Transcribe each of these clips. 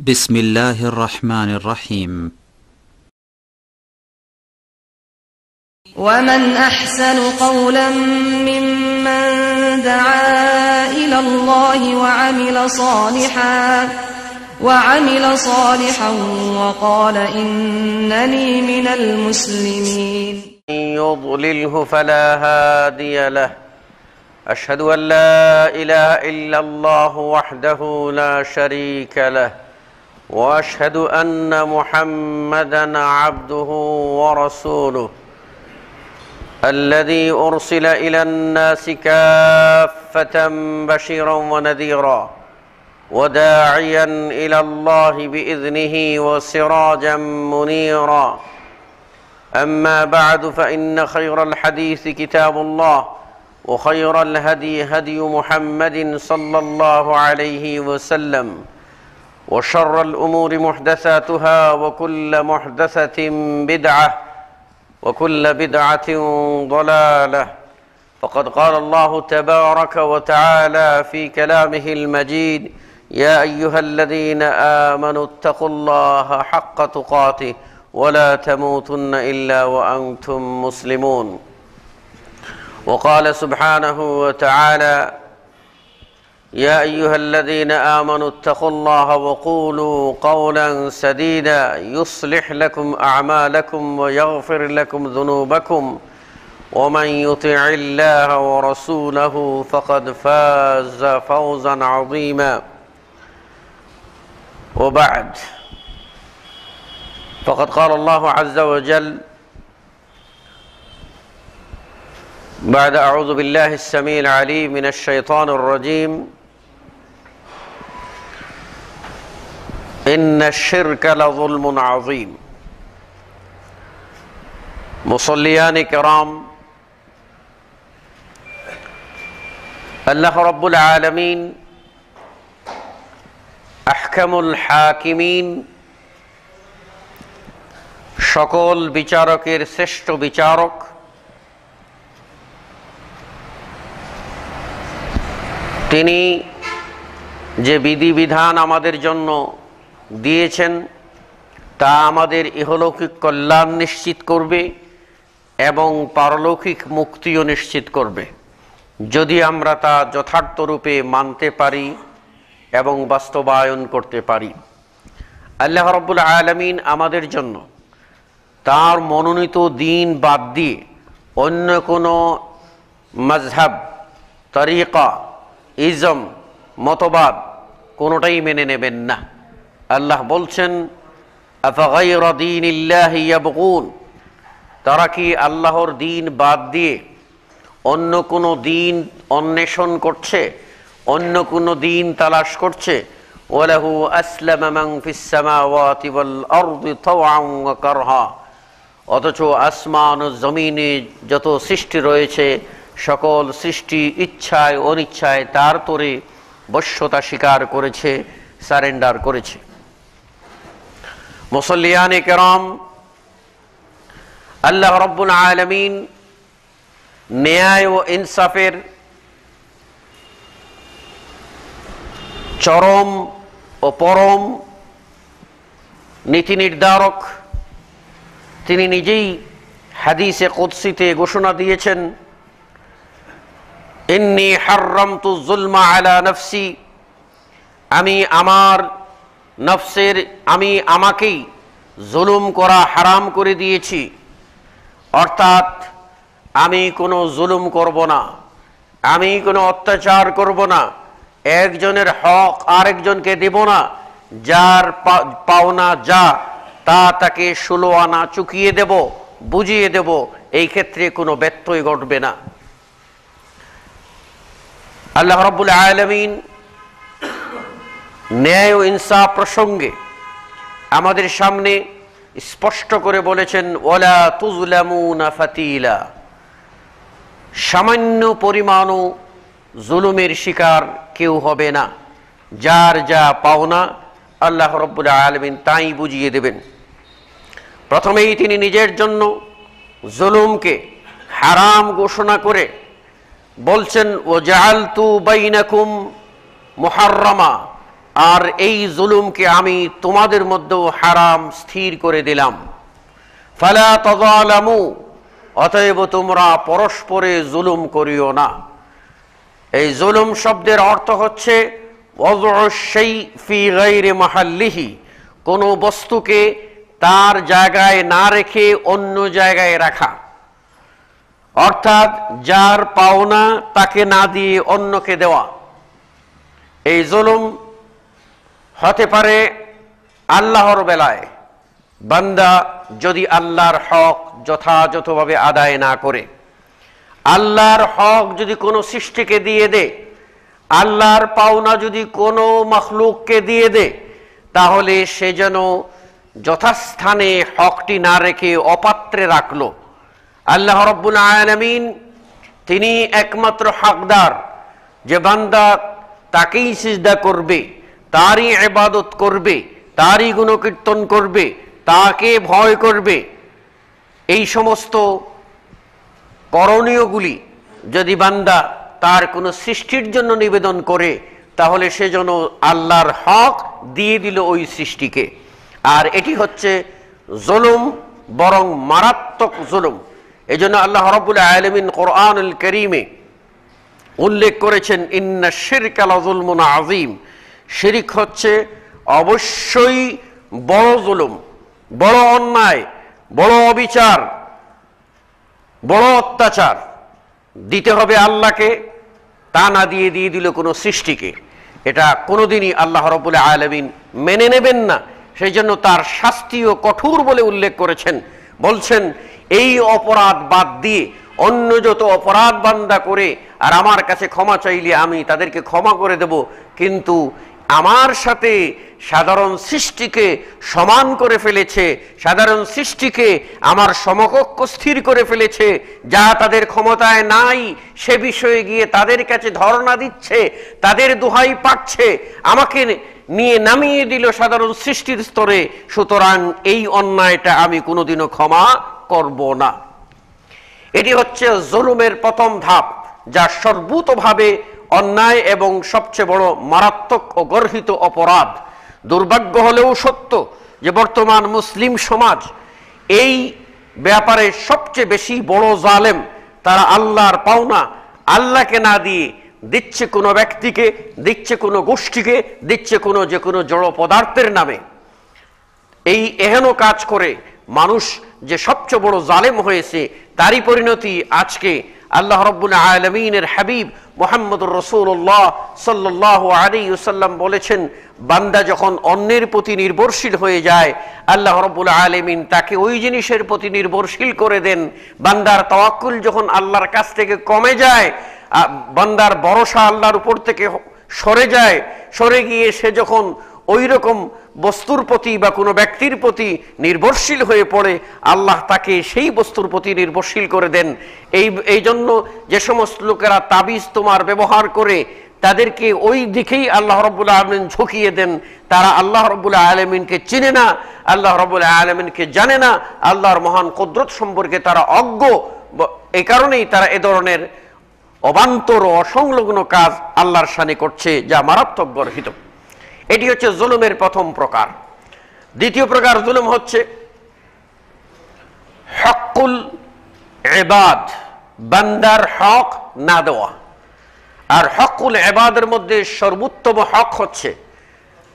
بسم الله الرحمن الرحيم. ومن أحسن قولا ممن دعا إلى الله وعمل صالحا وقال إنني من المسلمين. يضلله فلا هادي له. أشهد أن لا إله إلا الله وحده لا شريك له، وأشهد أن محمدًا عبده ورسوله الذي أرسل إلى الناس كافة بشيرا ونذيرا وداعيا إلى الله بإذنه وسراجا منيرا. أما بعد، فإن خير الحديث كتاب الله، وخير الهدي هدي محمد صلى الله عليه وسلم، وشر الأمور محدثاتها، وكل محدثة بدعة، وكل بدعة ضلالة. فقد قال الله تبارك وتعالى في كلامه المجيد: يا أيها الذين آمنوا اتقوا الله حق تقاته ولا تموتن إلا وأنتم مسلمون. وقال سبحانه وتعالى: يا أيها الذين آمنوا اتقوا الله وقولوا قولا سديدا يصلح لكم أعمالكم ويغفر لكم ذنوبكم ومن يطع الله ورسوله فقد فاز فوزا عظيما. وبعد، فقد قال الله عز وجل بعد أعوذ بالله السميع العليم من الشيطان الرجيم: إن الشرك لظلم عظيم। মুসল্লিয়ান কিরাম, আল্লাহ রাব্বুল আলামিন আহকামুল হাকিমিন, সকল বিচারকের শ্রেষ্ঠ বিচারক, তিনি যে বিধিবিধান আমাদের জন্য দিয়েছেন তা আমাদের ইহলৌকিক কল্যাণ নিশ্চিত করবে এবং পারলৌকিক মুক্তিও নিশ্চিত করবে, যদি আমরা তা যথার্থরূপে মানতে পারি এবং বাস্তবায়ন করতে পারি। আল্লাহ রাব্বুল আলামিন আমাদের জন্য তার মনোনীত দিন বাদ দিয়ে অন্য কোনো মাযহাব, তরিকা, ইজম, মতবাদ কোনোটাই মেনে নেবেন না। আল্লাহ বলছেন: আফাগায়রা দীনিল্লাহি ইয়াবগুন, তারা কি আল্লাহর দিন বাদ দিয়ে অন্য কোনো দিন অন্বেষণ করছে, অন্য কোনো দিন তালাশ করছে? ওয়ালাহু আসলামা মান ফিস সামাওয়াতি ওয়াল আরদি তাওআন ওয়া কারহা, অথচ আসমান ও জমিনে যত সৃষ্টি রয়েছে সকল সৃষ্টি ইচ্ছায় অনিচ্ছায় তার তোরে বশ্যতা স্বীকার করেছে, সারেন্ডার করেছে। মুসল্লিয়ানে কেরাম, আল্লাহ রাব্বুল আলামিন ন্যায় ও ইনসাফের চরম ও পরম নীতি নির্ধারক। তিনি নিজেই হাদিসে কুদসিতে ঘোষণা দিয়েছেন: ইন্নী হাররামতু যুলমা আলা নফসি, আমি আমার নফসের, আমি আমাকেই জুলুম করা হারাম করে দিয়েছি। অর্থাৎ আমি কোনো জুলুম করব না, আমি কোনো অত্যাচার করব না, একজনের হক আরেকজনকে দেব না, যার পাওনা যা তা তাকে 16 আনা চুকিয়ে দেব, বুঝিয়ে দেব, এই ক্ষেত্রে কোনো ব্যত্যয় ঘটবে না। আল্লাহ রাব্বুল আলামিন ন্যায় ও ইনসাফ প্রসঙ্গে আমাদের সামনে স্পষ্ট করে বলেছেন: ওয়ালা তুজলামুনা ফাতিলা, সামান্য পরিমাণও জুলুমের শিকার কেউ হবে না। যার যা পাওনা আল্লাহ রাব্বুল আলামিন তাই বুঝিয়ে দেবেন। প্রথমেই তিনি নিজের জন্য জুলুমকে হারাম ঘোষণা করে বলছেন: ওয়াজআলতু বাইনাকুম মুহাররামা, আর এই জুলুমকে আমি তোমাদের মধ্যেও হারাম স্থির করে দিলাম। ফালা তাযালামু, অতএব তোমরা পরস্পরে জুলুম করিও না। এই জুলুম শব্দের অর্থ হচ্ছে ওয়াযউ শাই ফি গায়রি মাহাল্লিহি, কোনো বস্তুকে তার জায়গায় না রেখে অন্য জায়গায় রাখা, অর্থাৎ যার পাওনা তাকে না দিয়ে অন্যকে দেওয়া। এই জুলুম হতে পারে আল্লাহর বেলায়, বান্দা যদি আল্লাহর হক যথাযথভাবে আদায় না করে, আল্লাহর হক যদি কোনো সৃষ্টিকে দিয়ে দে, আল্লাহর পাওনা যদি কোনো মাখলুককে দিয়ে দে, তাহলে সে যেন যথাস্থানে হকটি না রেখে অপাত্রে রাখলো। আল্লাহ রাব্বুল আলামিন তিনি একমাত্র হকদার যে বান্দা তাকেই সিজদা করবে, তারই ইবাদত করবে, তারই গুণকীর্তন করবে, তাকে ভয় করবে। এই সমস্ত করণীয়গুলি যদি বান্দা তার কোনো সৃষ্টির জন্য নিবেদন করে, তাহলে সে যেন আল্লাহর হক দিয়ে দিল ওই সৃষ্টিকে। আর এটি হচ্ছে জুলুম, বরং মারাত্মক জুলুম। এজন্য আল্লাহ রাব্বুল আলামিন কোরআনুল কারীমে উল্লেখ করেছেন, ইন্না শিরকা লাযুলমুন আযীম, শিরক হচ্ছে অবশ্যই বড় জুলুম, বড় অন্যায়, বড় অবিচার, বড় অত্যাচার। দিতে হবে আল্লাহকে, তা না দিয়ে দিয়ে দিল কোনো সৃষ্টিকে। এটা কোনোদিনই আল্লাহ রাব্বুল আলামিন মেনে নেবেন না। সেই জন্য তার শাস্তিও কঠোর বলে উল্লেখ করেছেন। বলছেন, এই অপরাধ বাদ দিয়ে অন্য যত অপরাধ বান্দা করে আর আমার কাছে ক্ষমা চাইলে আমি তাদেরকে ক্ষমা করে দেব, কিন্তু আমার সাথে সাধারণ সৃষ্টিকে সমান করে ফেলেছে, সাধারণ সৃষ্টিকে আমার সমকক্ষ স্থির করে ফেলেছে, যা তাদের ক্ষমতায় নাই সে বিষয়ে গিয়ে তাদের কাছে ধর্ণা দিচ্ছে, তাদের দোহাই পাচ্ছে, আমাকে নিয়ে নামিয়ে দিল সাধারণ সৃষ্টির স্তরে। সুতরাং এই অন্যায়টা আমি কোনোদিনও ক্ষমা করব না। এটি হচ্ছে জুলুমের প্রথম ধাপ, যা সর্বতোভাবে অন্যায় এবং সবচেয়ে বড় মারাত্মক ও গর্হিত অপরাধ। দুর্ভাগ্য হলেও সত্য যে বর্তমান মুসলিম সমাজ এই ব্যাপারে সবচেয়ে বেশি বড় জালেম। তারা আল্লাহর পাওনা আল্লাহকে না দিয়ে দিচ্ছে কোনো ব্যক্তিকে, দিচ্ছে কোনো গোষ্ঠীকে, দিচ্ছে কোনো যে কোনো জড় পদার্থের নামে। এই এহেন কাজ করে মানুষ যে সবচেয়ে বড় জালেম হয়েছে, তারই পরিণতি আজকে আল্লাহ রাব্বুল আলামিনের হাবিব মুহাম্মদুর রাসূলুল্লাহ সাল্লাল্লাহু আলাইহি ওয়াসাল্লাম বলেছেন, বান্দা যখন অন্যের প্রতি নির্ভরশীল হয়ে যায়, আল্লাহ রাব্বুল আলামিন তাকে ওই জিনিসের প্রতি নির্ভরশীল করে দেন। বান্দার তাওয়াক্কুল যখন আল্লাহর কাছ থেকে কমে যায়, বান্দার ভরসা আল্লাহর উপর থেকে সরে যায়, সরে গিয়ে সে যখন ওই রকম বস্তুর প্রতি বা কোনো ব্যক্তির প্রতি নির্ভরশীল হয়ে পড়ে, আল্লাহ তাকে সেই বস্তুর প্রতি নির্ভরশীল করে দেন। এই জন্য যে সমস্ত লোকেরা তাবিজ তোমার ব্যবহার করে, তাদেরকে ওই দিকেই আল্লাহ রাব্বুল আলামিন ঝুঁকিয়ে দেন। তারা আল্লাহ রাব্বুল আলামিনকে চিনে না, আল্লাহ রাব্বুল আলামিনকে জানে না, আল্লাহর মহান কুদরত সম্পর্কে তারা অজ্ঞ। এই কারণেই তারা এ ধরনের অবান্তর ও অসংলগ্ন কাজ আল্লাহর শানে করছে, যা মারাত্মক গর্হিত। এটি হচ্ছে জুলুমের প্রথম প্রকার। দ্বিতীয় প্রকার জুলুম হচ্ছে হকুল ইবাদ, বান্দার হক না দেওয়া। আর হকুল ইবাদের মধ্যে সর্বোত্তম হক হচ্ছে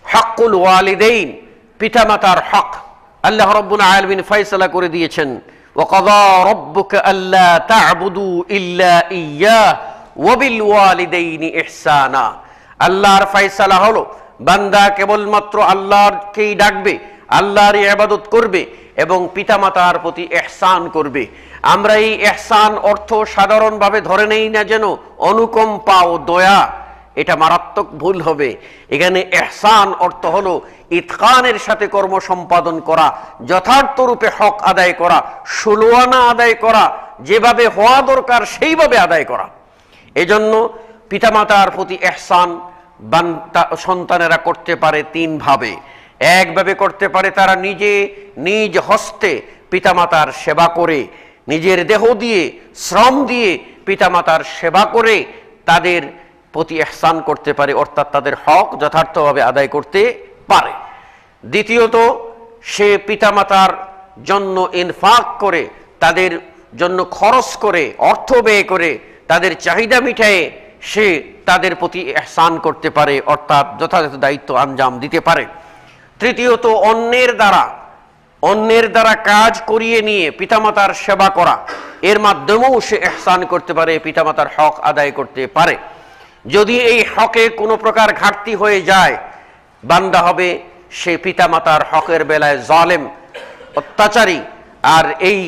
হকুল ওয়ালিদাইন, পিতামাতার হক। আল্লাহ রাব্বুল আলামিন ফয়সালা করে দিয়েছেন, ওয়াকাযা রাব্বুকা আল্লা তা'বুদু ইল্লা ইয়্যাহ ওয়া বিল ওয়ালিদাইনি ইহসানা। আল্লাহর ফয়সালা হলো বান্দা কেবলমাত্র আল্লাহকেই ডাকবে, আল্লাহরই ইবাদত করবে এবং পিতামাতার প্রতি ইহসান করবে। আমরা এই ইহসান অর্থ সাধারণভাবে ধরে নেই না যেন অনুকম্পা ও দয়া, এটা মারাত্মক ভুল হবে। এখানে ইহসান অর্থ হলো ইতকানের সাথে কর্ম সম্পাদন করা, যথার্থ রূপে হক আদায় করা, ষোলোয়ানা আদায় করা, যেভাবে হওয়া দরকার সেইভাবে আদায় করা। এজন্য পিতামাতার প্রতি ইহসান সন্তানেরা করতে পারে তিন ভাবে। একভাবে করতে পারে তারা নিজে নিজ হস্তে পিতামাতার সেবা করে, নিজের দেহ দিয়ে শ্রম দিয়ে পিতামাতার সেবা করে প্রতি ইহসান করতে পারে, অর্থাৎ তাদের হক যথার্থভাবে আদায় করতে পারে। দ্বিতীয়ত, সে পিতামাতার জন্য ইনফাক করে, তাদের জন্য খরচ করে, অর্থ ব্যয় করে, তাদের চাহিদা মিটায়ে সে তাদের প্রতি ইহসান করতে পারে, অর্থাৎ যথাযথ দায়িত্ব আঞ্জাম দিতে পারে। তৃতীয়ত, অন্যের দ্বারা কাজ করিয়ে নিয়ে পিতামাতার সেবা করা, এর মাধ্যমেও সে ইহসান করতে পারে, পিতামাতার হক আদায় করতে পারে। যদি এই হকে কোনো প্রকার ঘাটতি হয়ে যায়, বান্দা হবে সে পিতামাতার হকের বেলায় জালেম, অত্যাচারী। আর এই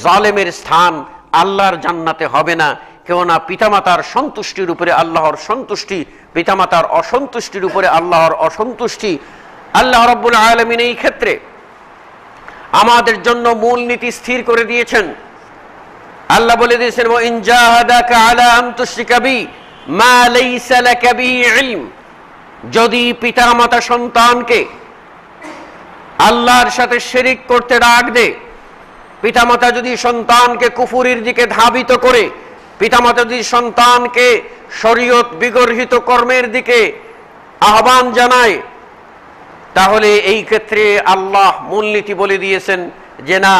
জালেমের স্থান আল্লাহর জান্নাতে হবে না, কেননা পিতামাতার সন্তুষ্টির উপরে আল্লাহর সন্তুষ্টি, পিতামাতার অসন্তুষ্টির উপরে আল্লাহর অসন্তুষ্টি। আল্লাহ রাব্বুল আলামিন এই ক্ষেত্রে আমাদের জন্য মূল নীতি স্থির করে দিয়েছেন। আল্লাহ বলে দিয়েছেন, ওয়া ইন জাহাদাকা আলা আন তুশরিকা বি মা লাইসা লাকা বিহি ইলম, যদি পিতামাতা সন্তানকে আল্লাহর সাথে শিরিক করতে ডাক দে, পিতামাতা যদি সন্তানকে কুফরির দিকে ধাবিত করে, পিতামাতা যদি সন্তানকে শরীয়ত বিগর্হিত কর্মের দিকে আহ্বান জানায়, তাহলে এই ক্ষেত্রে আল্লাহ মূলনীতি বলে দিয়েছেন যে না,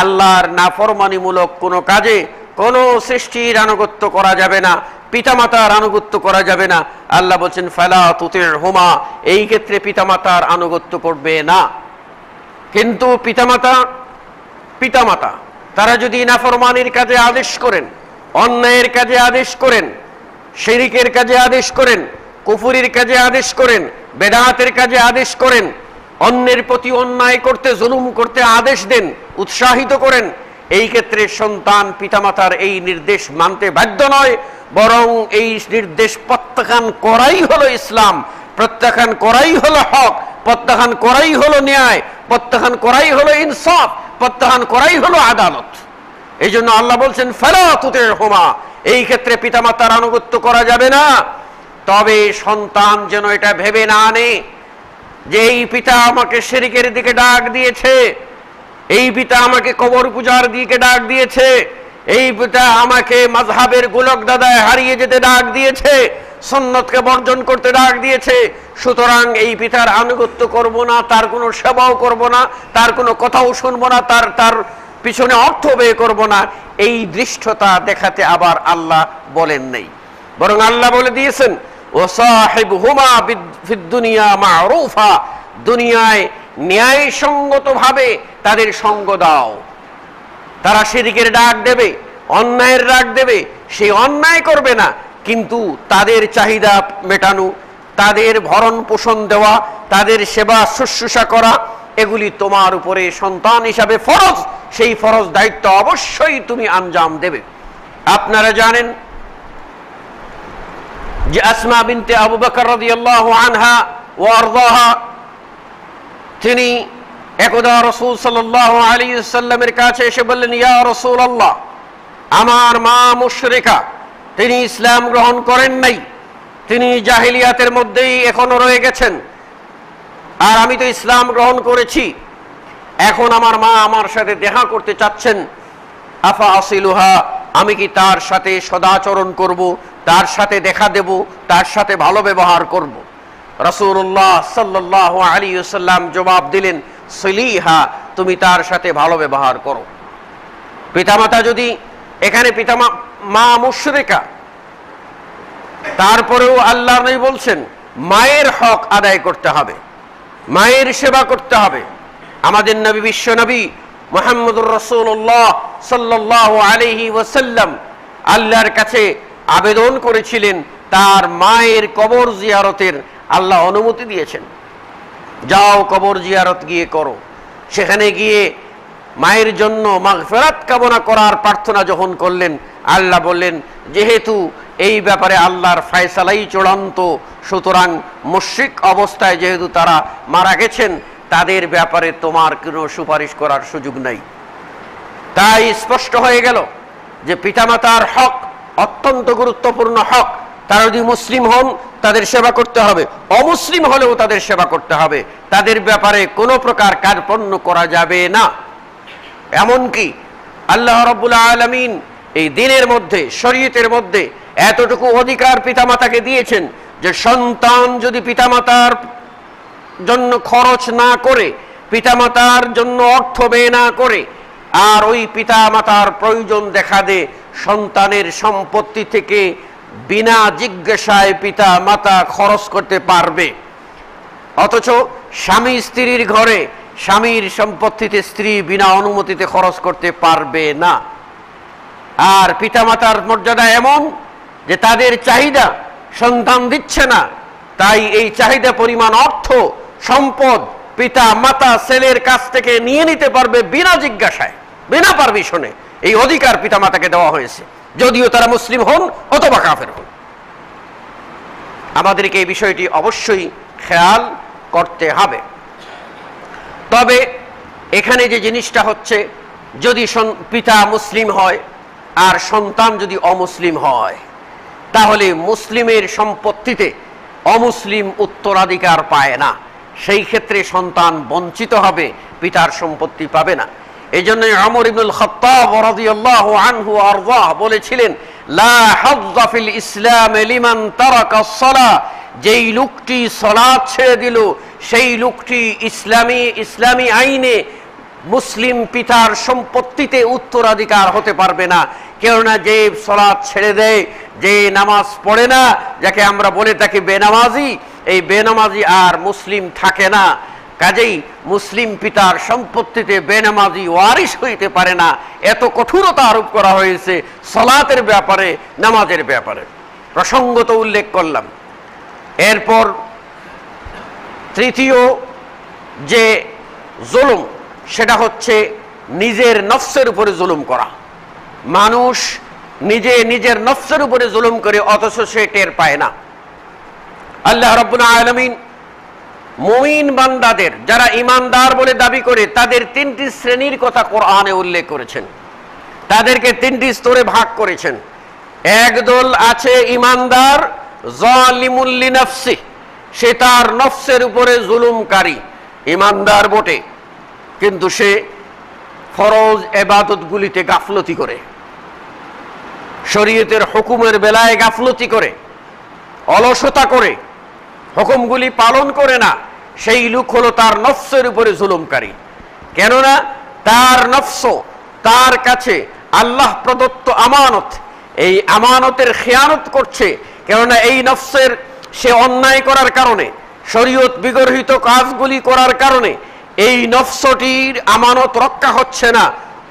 আল্লাহর নাফরমানিমূলক কোনো কাজে কোনো সৃষ্টির আনুগত্য করা যাবে না, পিতামাতার আনুগত্য করা যাবে না। আল্লাহ বলছেন ফালা তুতি'হুমা, এই ক্ষেত্রে পিতামাতার আনুগত্য করবে না। কিন্তু পিতামাতা তারা যদি নাফরমানির কাজে আদেশ করেন, অন্যায়ের কাজে আদেশ করেন, শিরকের কাজে আদেশ করেন, কুফরির কাজে আদেশ করেন, বেদাতের কাজে আদেশ করেন, অন্যের প্রতি অন্যায় করতে, জুলুম করতে আদেশ দেন, উৎসাহিত করেন, এই ক্ষেত্রে সন্তান পিতামাতার এই নির্দেশ মানতে বাধ্য নয়, বরং এই নির্দেশ প্রত্যাখ্যান করাই হলো ইসলাম, প্রত্যাখ্যান করাই হলো হক, প্রত্যাখ্যান করাই হলো ন্যায়, প্রত্যাখ্যান করাই হলো ইনসাফ, প্রত্যাখ্যান করাই হলো আদালত। এই জন্য আল্লাহ বলছেন ফালা তুতি'হুমা, এই ক্ষেত্রে পিতামাতার আনুগত্য করা যাবে না। তবে সন্তান যেন এটা ভেবে না আনে যে এই পিতা আমাকে শিরকের দিকে ডাক দিয়েছে, এই পিতা আমাকে কবর পূজার দিকে ডাক দিয়েছে, এই পিতা আমাকে মাযহাবের গোলক দাদায় হারিয়ে যেতে ডাক দিয়েছে, সুন্নতকে বর্জন করতে ডাক দিয়েছে, সুতরাং এই পিতার আনুগত্য করব না, তার কোনো সেবাও করব না, তার কোনো কথাও শুনবো না, তার পিছনে অর্থ ব্যয় করব না, এই দৃষ্টতা দেখাতে আবার আল্লাহ বলেন নাই, বরং আল্লাহ বলে দিয়েছেন ওয়াসাহিবহুমা ফিদ দুনিয়া মা'রুফা, দুনিয়ায় ন্যায়সঙ্গতভাবে তাদের সঙ্গ দাও। তারা শিরকের ডাক দেবে, অন্যায়ের ডাক দেবে, সেই অন্যায় করবে না, কিন্তু তাদের চাহিদা মেটানো, তাদের ভরণ পোষণ দেওয়া, তাদের সেবা শুশ্রূষা করা, এগুলি তোমার উপরে সন্তান হিসাবে ফরজ, সেই ফরজ দায়িত্ব অবশ্যই তুমি আঞ্জাম দেবে। আপনারা জানেন যে আসমা বিনতে আবু বকর রাদিয়াল্লাহু আনহা ওয়া আরদাহা, তিনি একদা রাসূল সাল্লাল্লাহু আলাইহি ওয়াসাল্লামের কাছে এসে বললেন, ইয়া রাসূলুল্লাহ, আমার মা মুশরিকা, তিনি ইসলাম গ্রহণ করেন নাই, তিনি জাহিলিয়াতের মধ্যেই এখনো রয়ে গেছেন, আর আমি তো ইসলাম গ্রহণ করেছি, এখন আমার মা আমার সাথে দেখা করতে চাচ্ছেন, আফা আসিলুহা, আমি কি তার সাথে সদাচরণ করব, তার সাথে দেখা দেব, তার সাথে ভালো ব্যবহার করব? রাসূলুল্লাহ সাল্লাল্লাহু আলাইহি ওয়াসাল্লাম জবাব দিলেন, সিলিহা, তুমি তার সাথে ভালো ব্যবহার করো। পিতামাতা যদি, এখানে মা মুশরিকা, তারপরেও আল্লাহর নবী বলছেন মায়ের হক আদায় করতে হবে, মায়ের সেবা করতে হবে। আমাদের নবী, বিশ্ব নবী মুহাম্মদুর রাসূলুল্লাহ সাল্লাল্লাহু আলাইহি ওয়াসাল্লাম আল্লাহর কাছে আবেদন করেছিলেন, তার মায়ের কবর জিয়ারতের আল্লাহ অনুমতি দিয়েছেন, যাও কবর জিয়ারত গিয়ে করো। সেখানে গিয়ে মায়ের জন্য মাগফিরাত কামনা করার প্রার্থনা যখন করলেন, আল্লাহ বললেন যেহেতু এই ব্যাপারে আল্লাহর ফয়সালাই চূড়ান্ত, সুতরাং মুশরিক অবস্থায় যেহেতু তারা মারা গেছেন, তাদের ব্যাপারে তোমার কোনো সুপারিশ করার সুযোগ নাই। তাই স্পষ্ট হয়ে গেল যে পিতামাতার হক অত্যন্ত গুরুত্বপূর্ণ হক। তারা যদি মুসলিম হন তাদের সেবা করতে হবে, অমুসলিম হলেও তাদের সেবা করতে হবে, তাদের ব্যাপারে কোনো প্রকার কার্পণ্য করা যাবে না। এমনকি আল্লাহ রাব্বুল আলামিন এই দ্বীনের মধ্যে, শরীয়তের মধ্যে এতটুকু অধিকার পিতামাতাকে দিয়েছেন যে সন্তান যদি পিতামাতার জন্য খরচ না করে, পিতামাতার জন্য অর্থ ব্যয় না করে, আর ওই পিতামাতার প্রয়োজন দেখা দেয়, সন্তানের সম্পত্তি থেকে বিনা জিজ্ঞাসায় পিতা মাতা খরচ করতে পারবে। অথচ স্বামী স্ত্রীর ঘরে স্বামীর সম্পত্তিতে স্ত্রী বিনা অনুমতিতে খরচ করতে পারবে না। আর পিতামাতার মর্যাদা এমন যে তাদের চাহিদা সন্তান দিচ্ছে না, তাই এই চাহিদা পরিমাণ অর্থ সম্পদ পিতা মাতা ছেলের কাছ থেকে নিয়ে নিতে পারবে বিনা জিজ্ঞাসায়, বিনা পারমিশনে। এই অধিকার পিতা মাতাকে দেওয়া হয়েছে, যদিও তারা মুসলিম হন অথবা কাফের হন। আমাদেরকে এই বিষয়টি অবশ্যই খেয়াল করতে হবে। তবে এখানে যে জিনিসটা হচ্ছে, যদি পিতা মুসলিম হয় আর সন্তান যদি অমুসলিম হয়, তাহলে মুসলিমের সম্পত্তিতে অমুসলিম উত্তরাধিকার পায় না। সেই ক্ষেত্রে সন্তান বঞ্চিত হবে, পিতার সম্পত্তি পাবে না। এই জন্য ওমর ইবনুল খাত্তাব রাদিয়াল্লাহু আনহু আরদাহ বলেছিলেন, লা হাজ্জা ফিল ইসলাম লিমান তারাকা সালাহ, যেই লোকটি সালাত ছেড়ে দিল সেই লোকটি ইসলামী আইনে মুসলিম পিতার সম্পত্তিতে উত্তরাধিকার হতে পারবে না। কেননা যে সালাত ছেড়ে দেয়, যে নামাজ পড়ে না, যাকে আমরা বলে থাকি বেনামাজি, এই বেনামাজি আর মুসলিম থাকে না। কাজেই মুসলিম পিতার সম্পত্তিতে বেনামাজি ওয়ারিশ হইতে পারে না। এত কঠোরতা আরোপ করা হয়েছে সালাতের ব্যাপারে, নামাজের ব্যাপারে। প্রসঙ্গত উল্লেখ করলাম। এরপর তৃতীয় যে জুলুম, সেটা হচ্ছে নিজের নফসের উপরে জুলুম করা। মানুষ নিজের নফসের উপরে জুলুম করে, অথচ সে টের পায় না। আল্লাহ রাব্বুল আলামিন মুমিন বান্দাদের, যারা ঈমানদার বলে দাবি করে, তাদের তিনটি শ্রেণীর কথা কোরআনে উল্লেখ করেছেন। তাদেরকে তিনটি স্তরে ভাগ করেছেন। একদল আছে ঈমানদার, যালিমুল লিনাফসি, সে তার নফসের উপরে জুলুমকারী। ঈমানদার বটে, কিন্তু সে ফরজ ইবাদতগুলিতে গাফলতি করে, শরীয়তের হুকুমের বেলায় গাফলতি করে, অলসতা করে, হুকুমগুলি পালন করে না। সেই লোক হলো তার নফসের উপরে জুলুমকারী। কেননা তার নফস তার কাছে আল্লাহ প্রদত্ত আমানত, এই আমানতের খেয়ানত করছে। কেননা এই নফসের সে অন্যায় করার কারণে, শরীয়ত বিগর্হিত কাজগুলি করার কারণে এই নফসটির আমানত রক্ষা হচ্ছে না।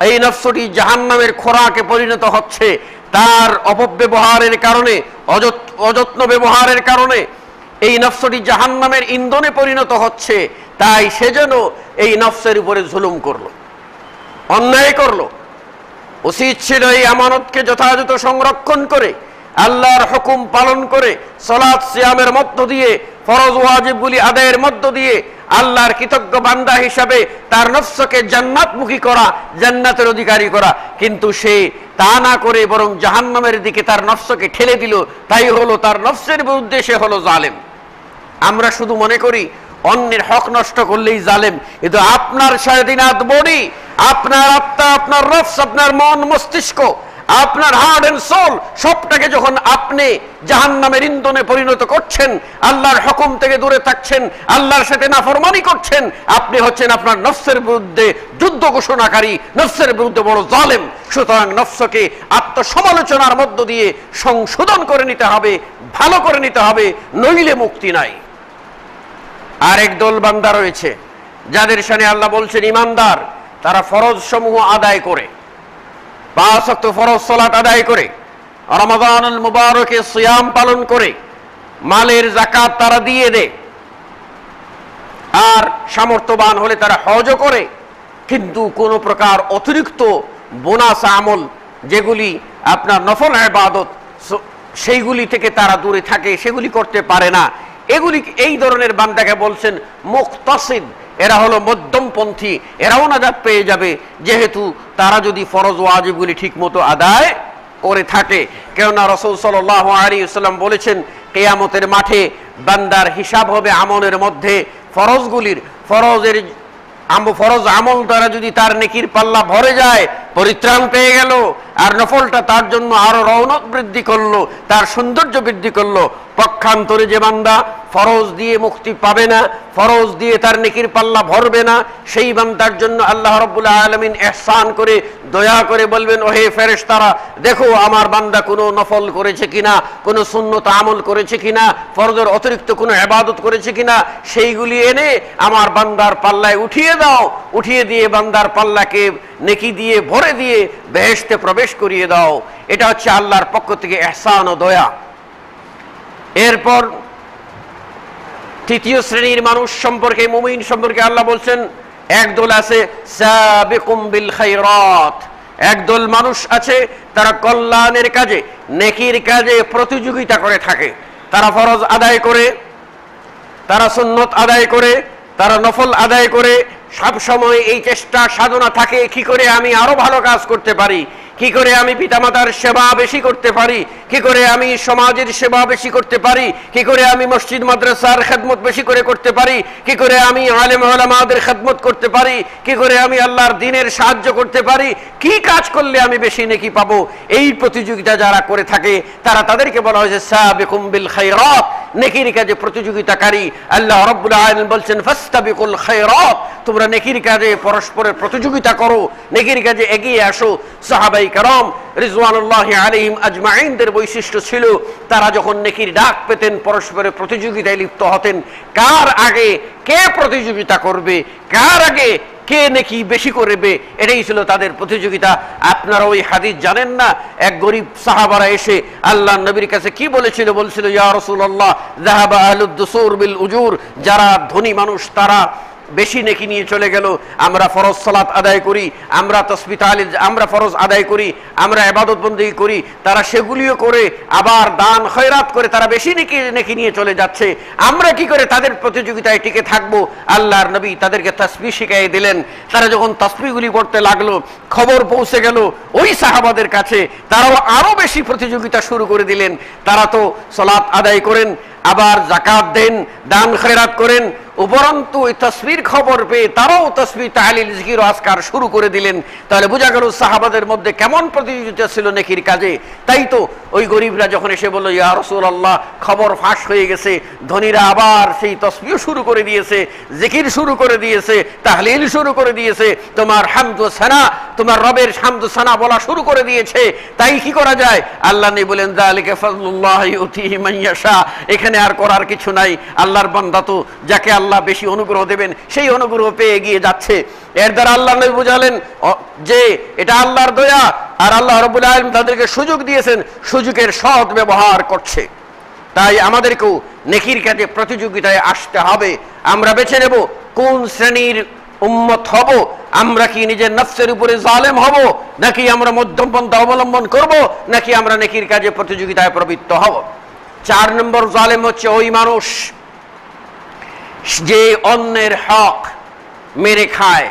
এই নফসটি জাহান্নামের খোরাকে পরিণত হচ্ছে। তার অপব্যবহারের কারণে, অযত্ন ব্যবহারের কারণে এই নফসটি জাহান্নামের ইন্ধনে পরিণত হচ্ছে। তাই সেজন্য এই নফসের উপরে জুলুম করলো, অন্যায় করলো। উচিত ছিল এই আমানতকে যথাযথ সংরক্ষণ করে, আল্লাহর হুকুম পালন করে, সালাত সিয়ামের মধ্য দিয়ে, ফরজ ওয়াজিবগুলি আদায়ের মধ্য দিয়ে আল্লাহর কৃতজ্ঞ বান্দা হিসাবে তার নফসকে জান্নাতমুখী করা, জান্নাতের অধিকারী করা। কিন্তু সে তা না করে বরং জাহান্নামের দিকে তার নফসকে ঠেলে দিল। তাই হলো তার নফসের বিরুদ্ধে সে হলো জালেম। আমরা শুধু মনে করি অন্যের হক নষ্ট করলেই জালেম, কিন্তু আপনার স্বাধীনাত বডি, আপনার আত্মা, আপনার নফস, আপনার মন মস্তিষ্ক, আপনার হার্ট এন্ড সোল, সবটাকে যখন আপনি জাহান্নামের ইন্ধনে পরিণত করছেন, আল্লাহর হুকুম থেকে দূরে থাকছেন, আল্লাহর সাথে নাফরমানি করছেন, আপনি হচ্ছেন আপনার নফসের বিরুদ্ধে যুদ্ধ ঘোষণাকারী, নফসের বিরুদ্ধে বড় জালেম। সুতরাং নফসকে আত্মসমালোচনার মধ্য দিয়ে সংশোধন করে নিতে হবে, ভালো করে নিতে হবে, নইলে মুক্তি নাই। আরেক দল বান্দা রয়েছে যাদের সামনে আল্লাহ বলছেন ঈমানদার, তারা ফরজ সমূহ আদায় করে, 5 ওয়াক্ত ফরজ সালাত আদায় করে, রমাদানুল মুবারকে সিয়াম পালন করে, মালের যাকাত তারা দিয়ে দেয়, আর সামর্থ্যবান হলে তারা হজও করে। কিন্তু কোনো প্রকার অতিরিক্ত বোনাস আমল, যেগুলি আপনার নফল ইবাদত, সেইগুলি থেকে তারা দূরে থাকে, সেগুলি করতে পারে না। এগুলি, এই ধরনের বান্দাকে বলছেন মুক্তাসিদ। এরা হলো মধ্যমপন্থী, এরাও নাজাত পেয়ে যাবে, যেহেতু তারা যদি ফরজ ওয়াজিবগুলি ঠিক মতো আদায় করে থাকে। কেননা রাসূল সাল্লাল্লাহু আলাইহি ওয়াসাল্লাম বলেছেন, কিয়ামতের মাঠে বান্দার হিসাব হবে আমলের মধ্যে ফরজের ফরজ আমল দ্বারা যদি তার নেকির পাল্লা ভরে যায়, পরিত্রাণ পেয়ে গেল, আর নফলটা তার জন্য আরো রৌনক বৃদ্ধি করলো, তার সৌন্দর্য বৃদ্ধি করলো। পক্ষান্তরে যে বান্দা ফরজ দিয়ে মুক্তি পাবে না, ফরজ দিয়ে তার নেকির পাল্লা ভরবে না, সেই বান্দার জন্য আল্লাহ রাব্বুল আলামিন ইহসান করে দয়া করে বলবেন, ওহে ফেরেশতারা, দেখো আমার বান্দা কোনো নফল করেছে কিনা, কোনো সুন্নত আমল করেছে কিনা, ফরজের অতিরিক্ত কোনো ইবাদত করেছে কিনা, সেইগুলি এনে আমার বান্দার পাল্লায় উঠিয়ে দাও, উঠিয়ে দিয়ে বান্দার পাল্লাকে নেকি দিয়ে ভরে দিয়ে বেহেশতে প্রবেশ করিয়ে দাও। এটা হচ্ছে আল্লাহর পক্ষ থেকে ইহসান ও দয়া। এরপর তৃতীয় শ্রেণীর মানুষ সম্পর্কে, মুমিন সম্পর্কে আল্লাহ বলছেন, একদল আছে সাবিকুম বিল খায়রাত, একদল মানুষ আছে তারা কল্যাণের কাজে, নেকির কাজে প্রতিযোগিতা করে থাকে। তারা ফরজ আদায় করে, তারা সুন্নত আদায় করে, তারা নফল আদায় করে, সব সময় এই চেষ্টা সাধনা থাকে কি করে আমি আরো ভালো কাজ করতে পারি, কি করে আমি পিতামাতার সেবা বেশি করতে পারি, কি করে আমি সমাজের সেবা বেশি করতে পারি, কি করে আমি মসজিদ মাদ্রাসার খেদমত বেশি করে করতে পারি, কি করে আমি আলেম ওলামাদের খেদমত করতে পারি, কি করে আমি আল্লাহর দ্বীনের সাহায্য করতে পারি, কি কাজ করলে আমি বেশি নেকি পাবো। এই প্রতিযোগিতা যারা করে থাকে তাদেরকে বলা হয়েছে সাবিকুম বিল খায়রাত, নেকির কাজে প্রতিযোগিতাকারী। আল্লাহ রাব্বুল আলামিন বলছেন ফাস্তাবিকুল খায়রাত, তোমরা নেকির কাজে পরস্পরের প্রতিযোগিতা করো, নেকির কাজে এগিয়ে আসো। সাহাবায়ে কেরাম রিজওয়ানুল্লাহি আলাইহিম আজমাইনদের বৈশিষ্ট্য ছিল, তারা যখন নেকির ডাক পেতেন পরস্পরের প্রতিযোগিতায় লিপ্ত হতেন। কার আগে কে প্রতিযোগিতা করবে, কার আগে কে নেকি বেশি করবে, এটাই ছিল তাদের প্রতিযোগিতা। আপনারা ওই হাদিস জানেন না, এক গরিব সাহাবারা এসে আল্লাহ নবীর কাছে কি বলেছিল, বলছিল, ইয়া রাসূলুল্লাহ যাহাবা আহলুদ দুসুর বিল উজুর, যারা ধনী মানুষ তারা বেশি নেকি নিয়ে চলে গেল। আমরা ফরজ সালাত আদায় করি, আমরা তাসবিহ তাহলিল, আমরা ফরজ আদায় করি, আমরা ইবাদত বন্দেগী করি, তারা সেগুলিও করে আবার দান খয়রাত করে তারা বেশি নেকি নিয়ে চলে যাচ্ছে। আমরা কি করে তাদের প্রতিযোগিতায় টিকে থাকবো? আল্লাহর নবী তাদেরকে তাসবিহ শিখিয়ে দিলেন। তারা যখন তাসবিহগুলি পড়তে লাগলো, খবর পৌঁছে গেল ওই সাহাবাদের কাছে, তারাও আরো বেশি প্রতিযোগিতা শুরু করে দিলেন। তারা তো সালাত আদায় করেন, আবার যাকাত দেন, দান খয়রাত করেন, উপরন্তু ওই তাসবির খবর পেয়ে তারাও তাসবিহ তাহলিল জিকির ও আজকার শুরু করে দিলেন। তাহলে বোঝা গেল সাহাবাদের মধ্যে কেমন প্রতিযোগিতা ছিল নেকির কাজে। তাই তো ওই গরিবরা যখন এসে বলল, ইয়া রাসূলুল্লাহ, খবর ফাঁস হয়ে গেছে, ধনীরা আবার সেই তাসবিহ শুরু করে দিয়েছে, জিকির শুরু করে দিয়েছে, তাহলিল শুরু করে দিয়েছে, তোমার হামদ ও সানা, তোমার রবের হামদ ও সানা বলা শুরু করে দিয়েছে, তাই কি করা যায়? আল্লাহ নেই বলেন, যালিকা ফাজলুল্লাহি ইউতিহি মান ইয়াশা, এখানে আর করার কিছু নাই। আল্লাহর বান্দা তো যাকে আল্লাহ বেশি অনুগ্রহ দেবেন সেই অনুগ্রহ পেয়ে এগিয়ে যাচ্ছে। এর দ্বারা আল্লাহ নবী বুঝালেন যে এটা আল্লাহর দয়া, আর আল্লাহ রাব্বুল আলামিন তাদেরকে সুযোগ দিয়েছেন, সুযোগের সৎ ব্যবহার করছে। তাই আমাদেরকেও নেকির কাজে প্রতিযোগিতায় আসতে হবে। আমরা বেছে নেব কোন শ্রেণীর উম্মত হব। আমরা কি নিজের নফসের উপরে জালেম হব, নাকি আমরা মধ্যম পন্থা অবলম্বন করব, নাকি আমরা নেকির কাজে প্রতিযোগিতায় প্রবৃত্ত হব? 4 নম্বর জালেম হচ্ছে ওই মানুষ যে অন্যের হক মেরে খায়,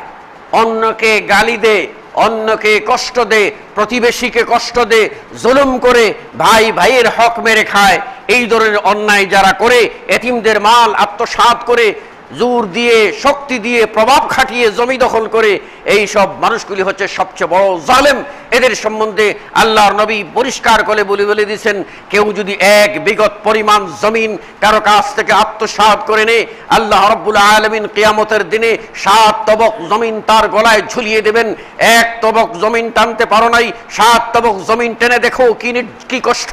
অন্যকে গালি দেয়, অন্যকে কষ্ট দেয়, প্রতিবেশীকে কষ্ট দেয়, জুলুম করে ভাই ভাইয়ের হক মেরে খায়। এই ধরনের অন্যায় যারা করে, এতিমদের মাল আত্মসাৎ করে, জোর দিয়ে, শক্তি দিয়ে, প্রভাব খাটিয়ে জমি দখল করে, এই সব মানুষগুলি হচ্ছে সবচেয়ে বড় জালেম। এদের সম্বন্ধে আল্লাহর নবী পরিষ্কার করে বলে দিয়েছেন, কেউ যদি এক বিগত পরিমাণ জমিন কারো কাছ থেকে আত্মসাৎ করে নেয়, আল্লাহ রাব্বুল আলামিন কিয়ামতের দিনে 7 তবক জমিন তার গলায় ঝুলিয়ে দেবেন। 1 তবক জমিন টানতে পারো নাই, 7 তবক জমিন টেনে দেখো কি কষ্ট।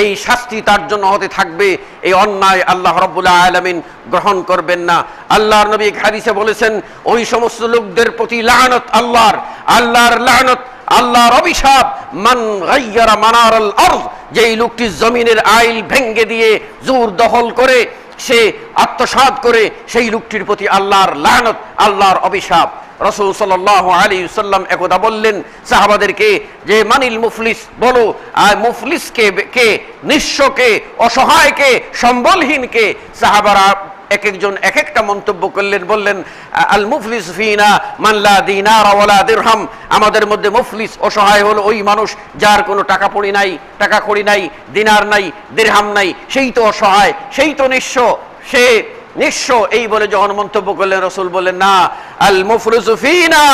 এই শাস্তি তার জন্য হতে থাকবে। এই অন্যায় আল্লাহ রাব্বুল আলামিন গ্রহণ করবেন না। আল্লাহর নবী হাদিসে বলেছেন, ওই সমস্ত লোকদের প্রতি লানত আল্লাহর লানত, আল্লাহর অভিশাপ, মান গায়্যারা মানারাল আরদ, যেই লোকটি জমিনের আইল ভেঙ্গে দিয়ে জোর দখল করে, সে আত্মসাৎ করে, সেই লোকটির প্রতি আল্লাহর লানত, আল্লাহর অভিশাপ। রাসূল সাল্লাল্লাহু আলাইহি ওয়াসাল্লাম একদা বললেন সাহাবাদেরকে যে মানিল মুফলিস, বলো আর মুফলিসকে কে, নিঃস্বকে, অসহায়কে, সম্বলহীনকে। সাহাবারা এক একজন এক একটা মন্তব্য করলেন, বললেন আল মুফলিস ফিনা মান লা দিনার ওয়ালা দিরহাম, আমাদের মধ্যে মুফলিস, অসহায় হলো ওই মানুষ যার কোনো টাকা কড়ি নাই, দিনার নাই, দিরহাম নাই, সেই তো অসহায়, সেই তো নিঃস্ব, সে নিঃস্ব, এই বলে যখন মন্তব্য করলেন, রাসূল বললেন, না, আল মুফলিসু ফিনা,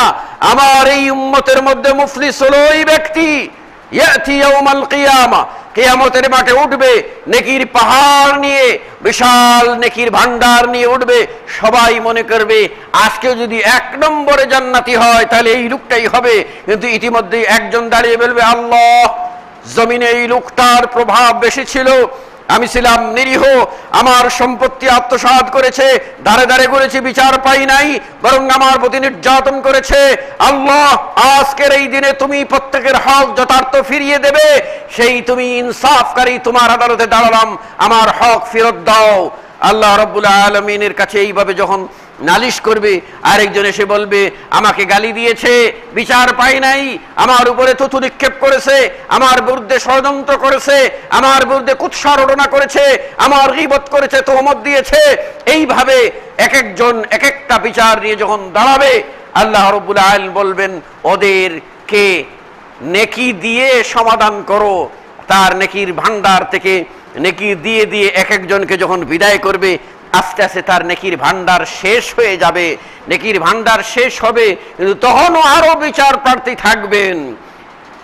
আমার এই উম্মতের মধ্যে মুফলিস হলো ওই ব্যক্তি, ইয়াতি ইয়াউমাল কিয়ামা, কিয়ামতের মাঠে উঠবে নেকির পাহাড় নিয়ে, বিশাল নেকির ভান্ডার নিয়ে উঠবে। সবাই মনে করবে আজকে যদি 1 নম্বরে জান্নাতি হয় তাহলে এই লোকটাই হবে, কিন্তু ইতিমধ্যেই একজন দাঁড়িয়ে বলবে, আল্লাহ, জমিনে এই লোকটার প্রভাব বেশি ছিল, আমি ছিলাম নিরীহ, আমার সম্পত্তি আত্মসাৎ করেছে, দাঁড়ে দাঁড়ে করেছি, বিচার পাই নাই, বরং আমার প্রতি নির্যাতন করেছে। আল্লাহ, আজকের এই দিনে তুমি প্রত্যেকের হক যথার্থ ফিরিয়ে দেবে, সেই তুমি ইনসাফকারী, তোমার আদালতে দাঁড়ালাম, আমার হক ফেরত দাও। আল্লাহ রাব্বুল আলামিনের কাছে এইভাবে যখন নালিশ করবে, আরেকজন এসে বলবে, আমাকে গালি দিয়েছে, বিচার পাই নাই, আমার উপরে থুতু নিক্ষেপ করেছে, আমার বিরুদ্ধে ষড়যন্ত্র করেছে, আমার বিরুদ্ধে কুৎসারটনা করেছে, আমার গীবত করেছে, তোহমত দিয়েছে। এইভাবে এক একজন এক একটা বিচার নিয়ে যখন দাঁড়াবে, আল্লাহ রাব্বুল আলামিন বলবেন, ওদেরকে নেকি দিয়ে সমাধান করো। তার নেকির ভান্ডার থেকে নেকি দিয়ে দিয়ে এক একজনকে যখন বিদায় করবে, আস্তে আস্তে তার নেকির ভান্ডার শেষ হয়ে যাবে। নেকির ভান্ডার শেষ হবে, কিন্তু তখনও আরো বিচার প্রার্থী থাকবেন।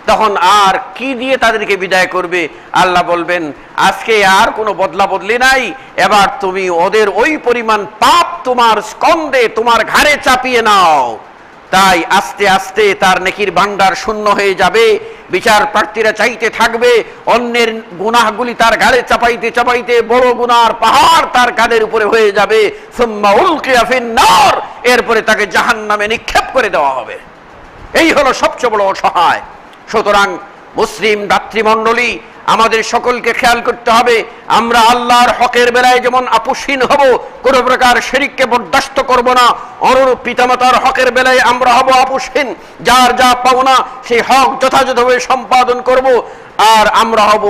তখন আর কি দিয়ে তাদেরকে বিদায় করবে? আল্লাহ বলবেন, আজকে আর কোনো বদলা বদলি নাই, এবার তুমি ওদের ওই পরিমাণ পাপ তোমার স্কন্ধে, তোমার ঘাড়ে চাপিয়ে নাও। তাই আস্তে আস্তে তার নেকির ভান্ডার শূন্য হয়ে যাবে। বিচার প্রার্থীরা চাইতে থাকবে, অন্যের গুনাহগুলি তার ঘাড়ে চাপাইতে চাপাইতে বড় গুনার পাহাড় তার কাঁধের উপরে হয়ে যাবে। সুম্মা উলকিয়া ফিন-নার, এরপরে তাকে জাহান্নামে নিক্ষেপ করে দেওয়া হবে। এই হলো সবচেয়ে বড় অসহায়। সুতরাং মুসলিম ভাতৃমণ্ডলী, আমাদের সকলকে খেয়াল করতে হবে, আমরা আল্লাহর হকের বেলায় যেমন আপোষহীন হব, কোন প্রকার শিরককে বরদাস্ত করব না, অনুরূপ পিতামাতার হকের বেলায় আমরা হব আপোষহীন, যার যা পাওনা সেই হক যথাযথভাবে সম্পাদন করব। আর আমরা হব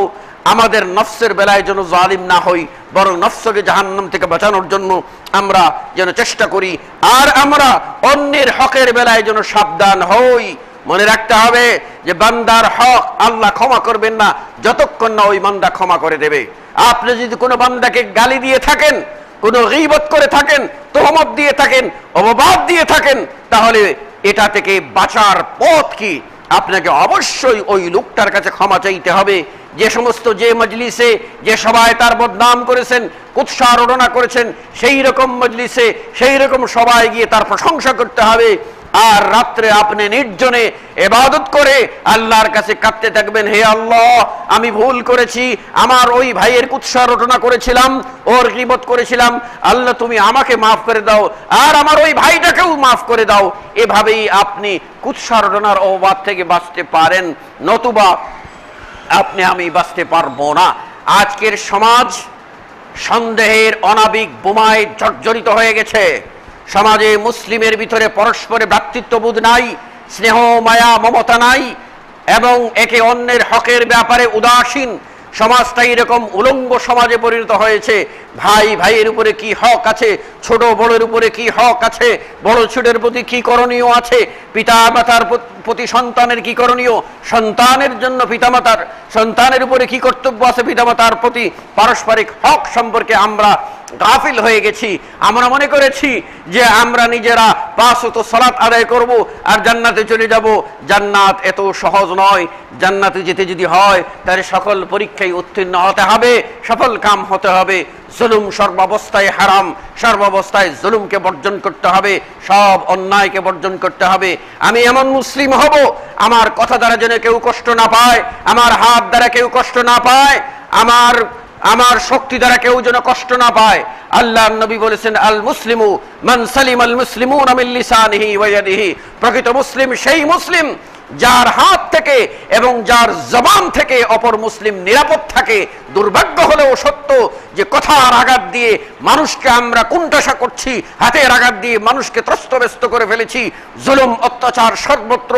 আমাদের নফসের বেলায় যেন জালিম না হই, বরং নফসকে জাহান্নাম থেকে বাঁচানোর জন্য আমরা যেন চেষ্টা করি। আর আমরা অন্যের হকের বেলায় যেন সাবধান হই। মনে রাখতে হবে যে বান্দার হক আল্লাহ ক্ষমা করবেন না যতক্ষণ না ওই বান্দা ক্ষমা করে দেবে। আপনি যদি কোনো বান্দাকে গালি দিয়ে থাকেন, কোনো গীবত করে থাকেন, তোহমত দিয়ে থাকেন, অপবাদ দিয়ে থাকেন, তাহলে এটা থেকে বাঁচার পথ কি? আপনাকে অবশ্যই ওই লোকটার কাছে ক্ষমা চাইতে হবে। যে সমস্ত যে মজলিসে যে সবাই তার বদনাম করেছেন, কুৎসারটনা করেছেন, সেই রকম মজলিসে সেই রকম সবাই গিয়ে তার প্রশংসা করতে হবে। আর রাত্রে আপনি নির্জনে ইবাদত করে আল্লাহর কাছে কাঁদতে থাকবেন, হে আল্লাহ, আমি ভুল করেছি, আমার ওই ভাইয়ের কুৎসারটনা করেছিলাম, ওর গীবত করেছিলাম, আল্লাহ তুমি আমাকে মাফ করে দাও, আর আমার ওই ভাইটাকেও মাফ করে দাও। এভাবেই আপনি কুৎসারটনার অবাধ থেকে বাঁচতে পারেন, নতুবা আপনি আমি বাঁচতে পারবো না। আজকের সমাজ সন্দেহের অনাবিক বোমায় জর্জরিত হয়ে গেছে। সমাজে মুসলিমের ভিতরে পরস্পরে ভ্রাতৃত্ববোধ নাই, স্নেহ মায়া মমতা নাই, এবং একে অন্যের হকের ব্যাপারে উদাসীন। সমাজটা এরকম উলঙ্গ সমাজে পরিণত হয়েছে। ভাই ভাইয়ের উপরে কি হক আছে, ছোট বড়ের উপরে কি হক আছে, বড় ছোটের প্রতি কি করণীয় আছে, পিতা মাতার প্রতি সন্তানের কি করণীয়, সন্তানের জন্য পিতামাতার, সন্তানের উপরে কি কর্তব্য আছে পিতামাতার প্রতি, পারস্পরিক হক সম্পর্কে আমরা গাফিল হয়ে গেছি। আমরা মনে করেছি যে আমরা নিজেরা 5 ওয়াক্ত সালাত আদায় করব আর জান্নাতে চলে যাব। জান্নাত এত সহজ নয়। জান্নাতে যেতে যদি হয় তাহলে সকল পরীক্ষায় উত্তীর্ণ হতে হবে, সফল কাম হতে হবে। জুলুম সর্বাবস্থায় হারাম, সর্বাবস্থায় জুলুমকে বর্জন করতে হবে, সব অন্যায়কে বর্জন করতে হবে। আমি এমন মুসলিম হব, আমার কথা দ্বারা যেন কেউ কষ্ট না পায়, আমার হাত দ্বারা কেউ কষ্ট না পায়, আমার শক্তি দ্বারা কেউ যেন কষ্ট না পায়। আল্লাহর নবী বলেছেন, আল মুসলিমু মান সালিমাল মুসলিমুনা মিন লিসানিহি ওয়া ইয়াদিহি, প্রকৃত মুসলিম সেই মুসলিম যার হাত থেকে এবং যার জবান থেকে অপর মুসলিম নিরাপদ থাকে। দুর্ভাগ্য হলেও সত্য যে কথার আঘাত দিয়ে মানুষকে আমরা কুণ্ঠাসা করছি, হাতের আঘাত দিয়ে মানুষকে ত্রস্তব্যস্ত করে ফেলেছি। জুলুম অত্যাচার সর্বত্র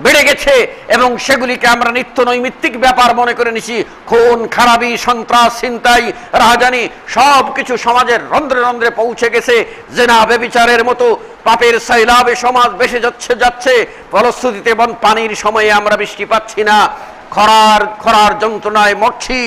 বেড়ে গেছে এবং সেগুলিকে আমরা নিত্য নৈমিত্তিক ব্যাপার মনে করে নিছি। খুন খারাপি, সন্ত্রাস, ছিনতাই, রাহাজানি সব কিছু সমাজের রন্ধ্রে রন্ধ্রে পৌঁছে গেছে। জেনা ব্যভিচারের মতো পাপের সাইলাবে সমাজ বেশি যাচ্ছে। ফলশ্রুতিতে পানির সময়ে আমরা বৃষ্টি পাচ্ছি না, খরার যন্ত্রণায় মরছি,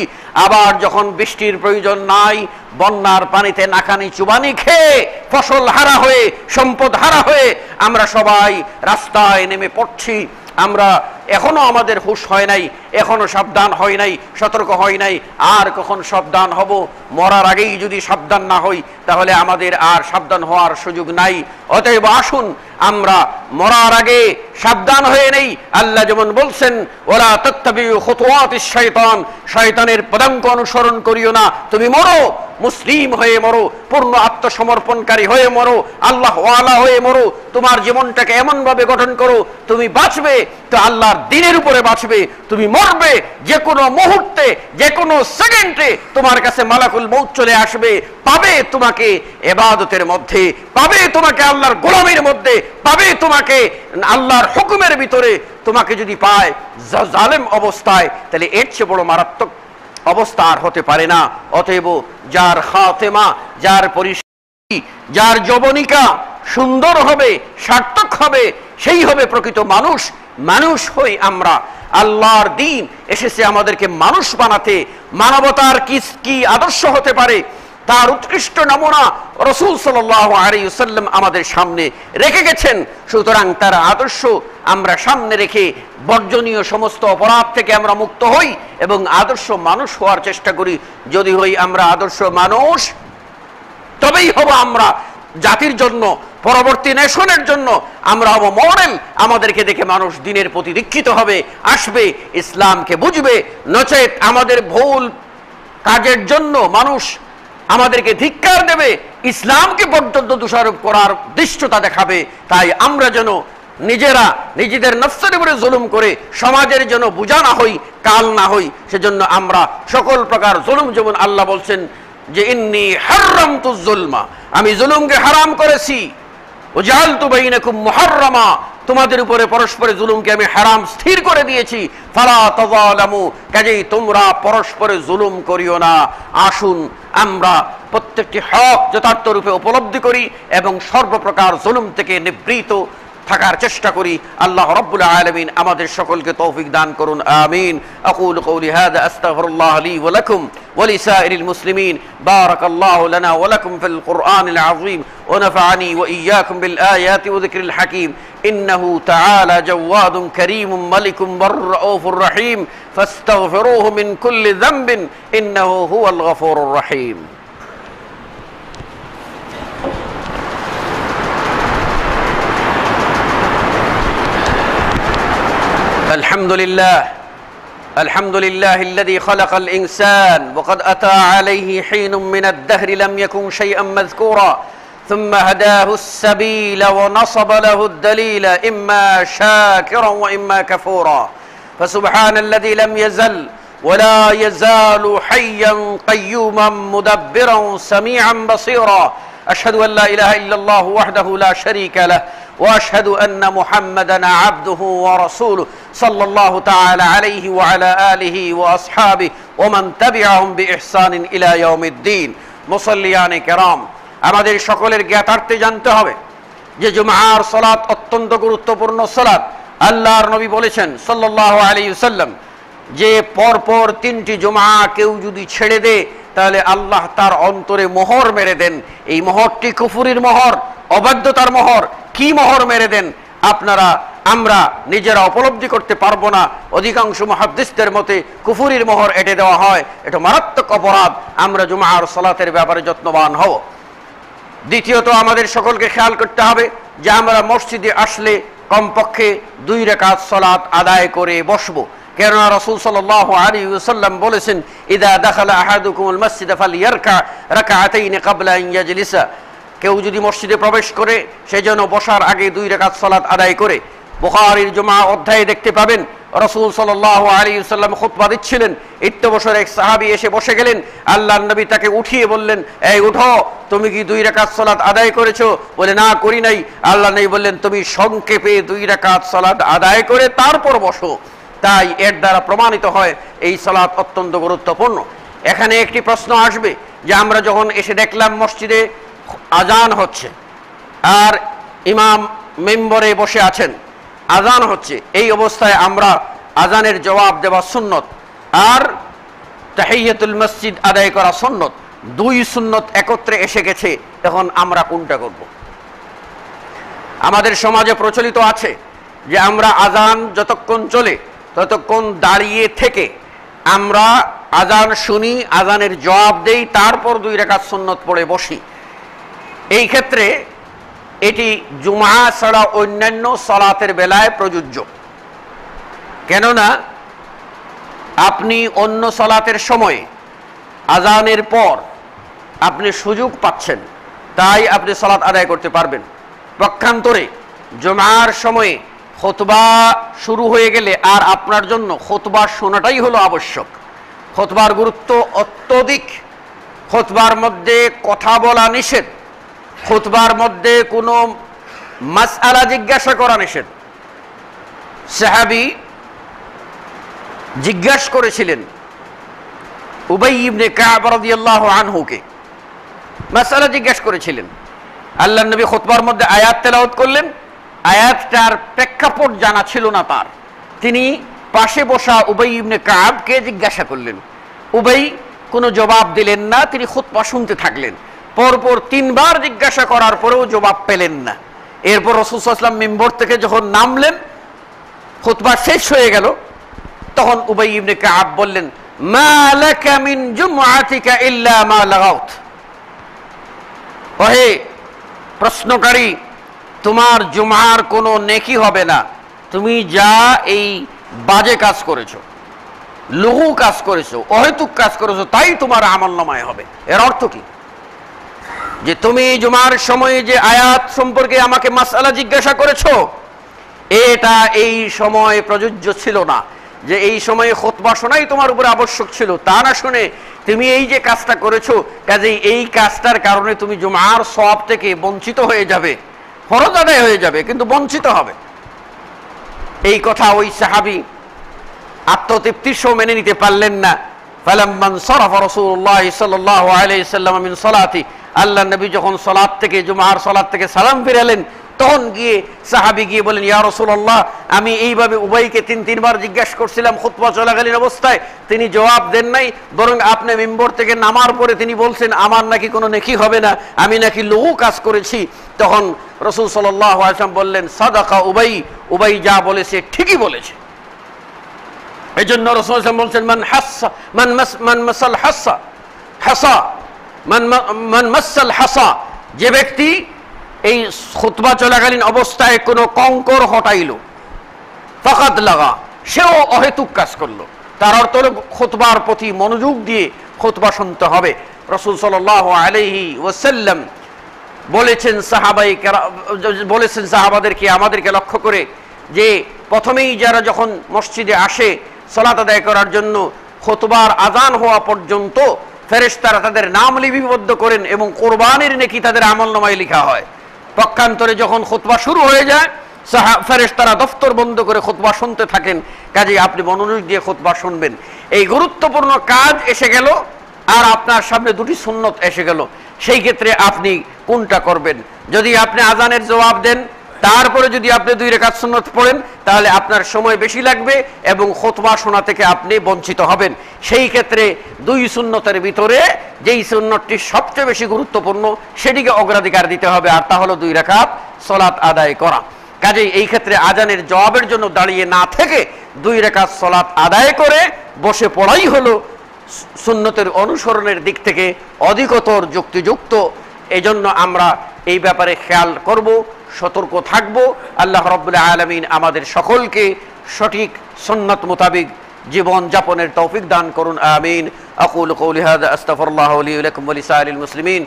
আবার যখন বৃষ্টির প্রয়োজন নাই, বন্যার পানিতে নাকানি চুবানি খেয়ে ফসল হারা হয়ে, সম্পদ হারা হয়ে আমরা সবাই রাস্তায় নেমে পড়ছি। আমরা এখনো আমাদের হুঁশ হয় নাই, এখনো সাবধান হয় নাই, সতর্ক হয় নাই। আর কখন সাবধান হব? মরার আগেই যদি সাবধান না হই, তাহলে আমাদের আর সাবধান হওয়ার সুযোগ নাই। অতএব আসুন আমরা মরার আগে সাবধান হয়ে নেই। আল্লাহ যেমন বলছেন, ওয়ালা তাত্তাবিউ খুতুওয়াতিশ শাইতান, শয়তানের পদাঙ্ক অনুসরণ করিও না। তুমি মরো, মুসলিম হয়ে মরো, পূর্ণ আত্মসমর্পণকারী হয়ে মরো, আল্লাহ ওয়ালা হয়ে মরো। তোমার জীবনটাকে এমন ভাবে গঠন করো, তুমি বাঁচবে তো আল্লাহর দ্বীনের উপরে বাঁচবে। তুমি মরবে যে কোনো মুহূর্তে, যে কোনো সেকেন্ডে তোমার কাছে মালাকুল মউত চলে আসবে, পাবে তোমাকে ইবাদতের মধ্যে, পাবে তোমাকে আল্লাহর গোলামির মধ্যে, পাবে তোমাকে আল্লাহর হুকুমের ভিতরে। তোমাকে যদি পায় জালেম অবস্থায়, তাহলে এর চেয়ে বড় মারাত্মক অবস্থা আর হতে পারে না। অতএব যার খাতেমা, যার পরিস্থিতি, যার যবনিকা সুন্দর হবে, সার্থক হবে, সেই হবে প্রকৃত মানুষ। মানুষ হই আমরা। আল্লাহর দ্বীন এসেছে আমাদেরকে মানুষ বানাতে। মানবতার কি আদর্শ হতে পারে, তার উৎকৃষ্ট নমুনা রাসূল সাল্লাল্লাহু আলাইহি ওয়াসাল্লাম আমাদের সামনে রেখে গেছেন। সুতরাং তার আদর্শ আমরা সামনে রেখে বর্জনীয় সমস্ত অপরাধ থেকে আমরা মুক্ত হই এবং আদর্শ মানুষ হওয়ার চেষ্টা করি। যদি হই আমরা আদর্শ মানুষ, তবেই হব আমরা জাতির জন্য, পরবর্তী নেশনের জন্য আমরা হব মডেল। আমাদেরকে দেখে মানুষ দ্বীনের প্রতি দীক্ষিত হবে, আসবে, ইসলামকে বুঝবে। নচেত আমাদের ভুল কাজের জন্য মানুষ আমাদেরকে ধিক্কার দেবে, ইসলামকে পর্যন্ত দোষারোপ করার দৃষ্টতা দেখাবে। তাই আমরা যেন নিজেরা নিজেদের নফসের উপরে জুলুম করে সমাজের জন্য বোঝা না হই, কাল না হই, সেজন্য আমরা সকল প্রকার জুলুম, যেমন আল্লাহ বলছেন যে ইন্নী হারামতুজ জুলমা, আমি জুলুমকে হারাম করেছি, ওয়াজআলতু বাইনাকুম মুহাররামা, তোমাদের উপরে পরস্পরে জুলুমকে আমি হারাম স্থির করে দিয়েছি। ফালা তাযালামু, কাজেই তোমরা পরস্পরে জুলুম করিও না। আসুন আমরা প্রত্যেকটি হক যথার্থ রূপে উপলব্ধি করি এবং সর্বপ্রকার জুলুম থেকে নিবৃত থাকার চেষ্টা করি। আল্লাহ রাব্বুল আলামিন আমাদের সকলকে তৌফিক দান করুন, আমিন। আকুলু কওলি হাযা আস্তাগফিরুল্লাহ লি ওয়া লাকুম ওয়া লিসাইরিল মুসলিমিন। বারাকাল্লাহু লানা ওয়া লাকুম ফিল কুরআনিল আযীম ওয়া নাফা'নি ওয়া ইয়্যাকুম বিল আয়াতি ওয়া যিকরিল হাকীম। ইন্নাহু তাআলা জাওয়াদুন কারীমুন মালিকুম রাউফুর রহিম ফাস্তাগফিরুহু মিন কুল্লি যামবিন ইন্নাহু হুয়াল গফুরুর রহিম। الحمد لله الذي خلق الإنسان وقد أتى عليه حين من الدهر لم يكن شيئا مذكورا ثم هداه السبيل ونصب له الدليل إما شاكرا وإما كفورا فسبحان الذي لم يزل ولا يزال حيا قيوما مدبرا سميعا بصيرا أشهد أن لا إله إلا الله وحده لا شريك له وأشهد أن محمدا عبده ورسوله صلى الله تعالى عليه وعلى آله وأصحابه ومن تبعهم بإحسان إلى يوم الدين। মুসল্লিয়ান কিরাম, আমাদের সকলের জ্ঞাতার্থে জানতে হবে যে জুমার সালাত অত্যন্ত গুরুত্বপূর্ণ সালাত। আল্লাহর নবী বলেছেন সাল্লাল্লাহু আলাইহি ওয়াসাল্লাম যে পরপর 3টি জুমা কেউ যদি ছেড়ে দেয়, তাহলে আল্লাহ তার অন্তরে মোহর মেরে দেন। এই মোহরটি কুফরির মোহর, অবাধ্যতার মোহর। কি মোহর মেরে দেন আমরা নিজেরা উপলব্ধি করতে পারবো না। অধিকাংশ মুহাদ্দিসদের মতে কুফরির মোহর এঁটে দেওয়া হয়। এটা মারাত্মক অপরাধ। আমরা জুমার সালাতের ব্যাপারে যত্নবান হব। দ্বিতীয়ত, আমাদের সকলকে খেয়াল করতে হবে যে আমরা মসজিদে আসলে কমপক্ষে 2 রাকাত সালাত আদায় করে বসবো। কেননা রাসূল সাল্লাল্লাহু আলাইহি ওয়াসাল্লাম বলেছেন, ইযা দাখালা আহাদুকুমুল মাসজিদ ফালইয়ারকা রাকাআতাইন ক্বাবলা আন ইয়াজলিসা, কেউ যদি মসজিদে প্রবেশ করে সে যেন বসার আগে 2 রাকাত সালাত আদায় করে। বুখারীর জুমা অধ্যায়ে দেখতে পাবেন রাসূল সাল্লাল্লাহু আলাইহি ওয়াসাল্লাম খুতবা দিচ্ছিলেন। ইত্তবসর এক সাহাবী এসে বসে গেলেন। আল্লাহর নবী তাকে উঠিয়ে বললেন, এই উঠো, তুমি কি 2 রাকাত সালাত আদায় করেছো? বলে, না, করি নাই। আল্লাহর নবী বললেন, তুমি সংক্ষেপে 2 রাকাত সালাত আদায় করে তারপর বসো। তাই এর দ্বারা প্রমাণিত হয় এই সালাত অত্যন্ত গুরুত্বপূর্ণ। এখানে একটি প্রশ্ন আসবে যে আমরা যখন এসে দেখলাম মসজিদে আজান হচ্ছে আর ইমাম মিম্বরে বসে আছেন, আজান হচ্ছে, এই অবস্থায় আমরা আজানের জবাব দেওয়া সুন্নত আর তাহিয়াতুল মসজিদ আদায় করা সুন্নত, দুই সুন্নত একত্রে এসে গেছে। এখন আমরা কোনটা করব? আমাদের সমাজে প্রচলিত আছে যে আমরা আজান যতক্ষণ চলে ততক্ষণ দাঁড়িয়ে থেকে আমরা আজান শুনি, আজানের জবাব দেই, তারপর 2 রাকাত সুন্নত পড়ে বসি। এই ক্ষেত্রে এটি জুমা ছাড়া অন্যান্য সালাতের বেলায় প্রযোজ্য। কেননা আপনি অন্য সালাতের সময়ে আজানের পর আপনি সুযোগ পাচ্ছেন, তাই আপনি সালাত আদায় করতে পারবেন। পক্ষান্তরে জুমার সময়ে খুতবা শুরু হয়ে গেলে আর আপনার জন্য খুতবা শোনাটাই হলো আবশ্যক। খুতবার গুরুত্ব অত্যধিক। খুতবার মধ্যে কথা বলা নিষেধ, খুতবার মধ্যে কোনো মাসআলা জিজ্ঞাসা করা নিষেধ। সাহাবী জিজ্ঞাসা করেছিলেন উবাই ইবনে কাব রাদিয়াল্লাহু আনহুকে, মাসআলা জিজ্ঞাসা করেছিলেন। আল্লাহর নবী খুতবার মধ্যে আয়াত তেলাওয়াত করলেন, আয়াতটার প্রেক্ষাপট জানা ছিল না তার। তিনি পাশে বসা উবাই ইবনে কাবকে জিজ্ঞাসা করলেন, উবাই কোনো জবাব দিলেন না, তিনি খুতবা শুনতে থাকলেন। পরপর 3 বার জিজ্ঞাসা করার পরেও জবাব পেলেন না। এরপর রাসূল সাল্লাল্লাহু আলাইহি ওয়াসাল্লাম মিম্বর থেকে যখন নামলেন, খুতবা শেষ হয়ে গেল, তখন উবাই ইবনে কাব বললেন, মা লাকা মিন জুমআতিকা ইল্লা মা লাগাউত। ওহে প্রশ্নকারী, তোমার জুমার কোনো নেকি হবে না, তুমি যা এই বাজে কাজ করেছো, লঘু কাজ করেছো, অহেতুক কাজ করেছো, তাই তোমার আমলনামায় হবে। এর অর্থ কি? যে তুমি জুমার সময়ে যে আয়াত সম্পর্কে আমাকে মাসআলা জিজ্ঞাসা করেছো, এটা এই সময় প্রযোজ্য ছিল না। যে এই সময়ে খুতবা শোনাই তোমার উপরে আবশ্যক ছিল, তা না শুনে তুমি এই যে কাজটা করেছো, কাজেই এই কাজটার কারণে তুমি জুমার সওয়াব থেকে বঞ্চিত হয়ে যাবে, ফরজ আদায় হয়ে যাবে কিন্তু বঞ্চিত হবে। এই কথা ওই সাহাবী আত্মতৃপ্তির সহ মেনে নিতে পারলেন না। ফালাম্মান সারাফা রাসূলুল্লাহ সাল্লাল্লাহু আলাইহি সাল্লাম মিন সালাতি, আল্লাহ নবী যখন সালাত থেকে, জুমার সালাত থেকে সালাম ফিরালেন, তখন গিয়ে সাহাবী গিয়ে বলেন, ইয়া রাসূলুল্লাহ, আমি এইভাবে উবাইকে 3 বার জিজ্ঞাসা করছিলাম খুতবা চলাকালীন অবস্থায়, তিনি জবাব দেন নাই, বরং আপনি মিম্বর থেকে নামার পরে তিনি বলছেন আমার নাকি কোনো নেকি হবে না, আমি নাকি লঘু কাজ করেছি। তখন রাসূল সাল্লাল্লাহু আলাইহি ওয়াসাল্লাম বললেন, সাদাকা উবাই, উবাই যা বলেছে ঠিকই বলেছে। এই জন্য রাসূল সাল্লাল্লাহু আলাইহি ওয়াসাল্লাম বলছেন, মান মাসাল হাসা হাসা মান মাসাল হাসা, যে ব্যক্তি এই খুতবা চলাকালীন অবস্থায় কোনো কঙ্কর হটাইল, ফাকাদ লাগা, সেও অহেতুক কাজ করলো। তার অর্থ হলো খুতবার প্রতি মনোযোগ দিয়ে খুতবা শুনতে হবে। রাসূল সাল্লাল্লাহু আলাইহি ওয়াসাল্লাম বলেছেন সাহাবাদেরকে, আমাদেরকে লক্ষ্য করে, যে প্রথমেই যারা যখন মসজিদে আসে সালাত আদায় করার জন্য, খুতবার আজান হওয়া পর্যন্ত ফেরেশতারা তাদের নাম লিপিবদ্ধ করেন এবং কোরবানির নেকি তাদের আমলনামায় লেখা হয়। পক্ষান্তরে যখন খুতবা শুরু হয়ে যায়, ফেরেশতারা দফতর বন্ধ করে খুতবা শুনতে থাকেন। কাজেই আপনি মনোযোগ দিয়ে খুতবা শুনবেন। এই গুরুত্বপূর্ণ কাজ এসে গেল, আর আপনার সামনে 2টি সুন্নত এসে গেল। সেই ক্ষেত্রে আপনি কোনটা করবেন? যদি আপনি আজানের জবাব দেন, তারপরে যদি আপনি 2 রাকাত সুন্নত পড়েন, তাহলে আপনার সময় বেশি লাগবে এবং খুতবা শোনা থেকে আপনি বঞ্চিত হবেন। সেই ক্ষেত্রে 2 সুন্নতের ভিতরে যেই সুন্নতটি সবচেয়ে বেশি গুরুত্বপূর্ণ, সেটিকে অগ্রাধিকার দিতে হবে, আর তা হলো 2 রাকাত সালাত আদায় করা। কাজেই এই ক্ষেত্রে আজানের জবাবের জন্য দাঁড়িয়ে না থেকে 2 রাকাত সালাত আদায় করে বসে পড়াই হলো সুন্নতের অনুসরণের দিক থেকে অধিকতর যুক্তিযুক্ত। এই জন্য আমরা এই ব্যাপারে খেয়াল করব, সতর্ক থাকব। আল্লাহ রাব্বুল আলামিন আমাদের সকলকে সঠিক সুন্নাত মোতাবেক জীবন যাপনের তৌফিক দান করুন, আমিন। আকুলু কওলি হাযা আস্তাগফিরুল্লাহ লি ওয়া লাকুম ওয়া লিসাইরিল মুসলিমিন।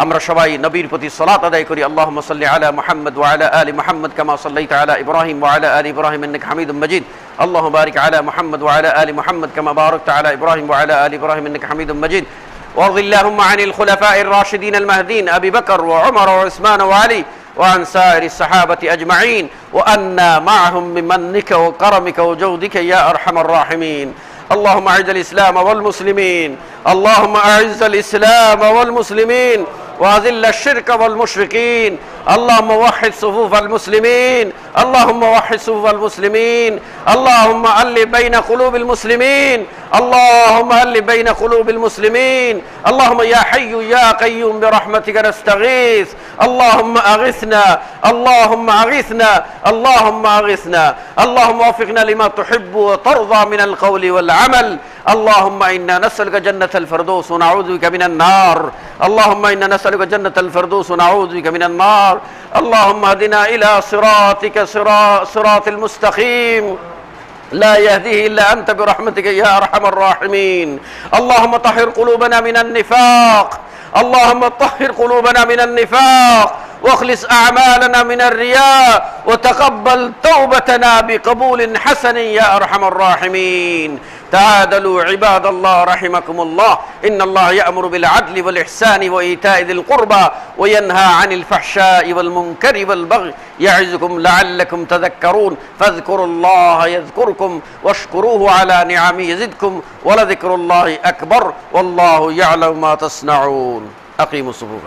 আমরা সবাই নবীর প্রতি সালাত আদায় করি। আল্লাহুম্মা সাল্লি আলা মুহাম্মদ ওয়া আলা আলি মুহাম্মদ কামা সাল্লাইতা আলা ইব্রাহিম ওয়া আলা আলি ইব্রাহিম ইন্নাকা হামিদুম মাজিদ। আল্লাহুম্মা বারিক আলা মুহাম্মদ ওয়া আলা আলি মুহাম্মদ কামা বারাকতা আলা ইব্রাহিম ওয়া আলা আলি ইব্রাহিম ইন্নাকা হামিদুম মাজিদ। وارض اللهم عن الخلفاء الراشدين المهديين أبي بكر وعمر وعثمان وعلي وعن سائر الصحابة أجمعين وأنا معهم بمنك وكرمك وجودك يا أرحم الراحمين. اللهم أعز الإسلام والمسلمين، اللهم أعز الإسلام والمسلمين، وأذل الشرك والمشركين. اللهم وحد صفوف المسلمين، اللهم وحد صفوف المسلمين، اللهم ألف بين قلوب المسلمين، اللهم ألف بين قلوب المسلمين. اللهم يا حي يا قيوم برحمتك نستغيث. اللهم أغثنا، اللهم أغثنا، اللهم أغثنا. اللهم وفقنا لما تحب وترضى من القول والعمل. اللهم إنا نسألك جنة الفردوس ونعوذ بك من النار. اللهم إنا نسألك جنة الفردوس ونعوذ بك من النار. اللهم اهدنا إلى صراطك صراط المستقيم لا يهديه إلا أنت برحمتك يا أرحم الراحمين. اللهم طهر قلوبنا من النفاق، اللهم طهر قلوبنا من النفاق، واخلص أعمالنا من الرياء، وتقبل توبتنا بقبول حسن يا أرحم الراحمين. تعادلوا عباد الله رحمكم الله. إن الله يأمر بالعدل والإحسان وإيتاء ذي القربى وينهى عن الفحشاء والمنكر والبغي يعظكم لعلكم تذكرون. فاذكروا الله يذكركم واشكروه على نعمه يزدكم ولذكر الله أكبر والله يعلم ما تصنعون. أقيموا الصفوف.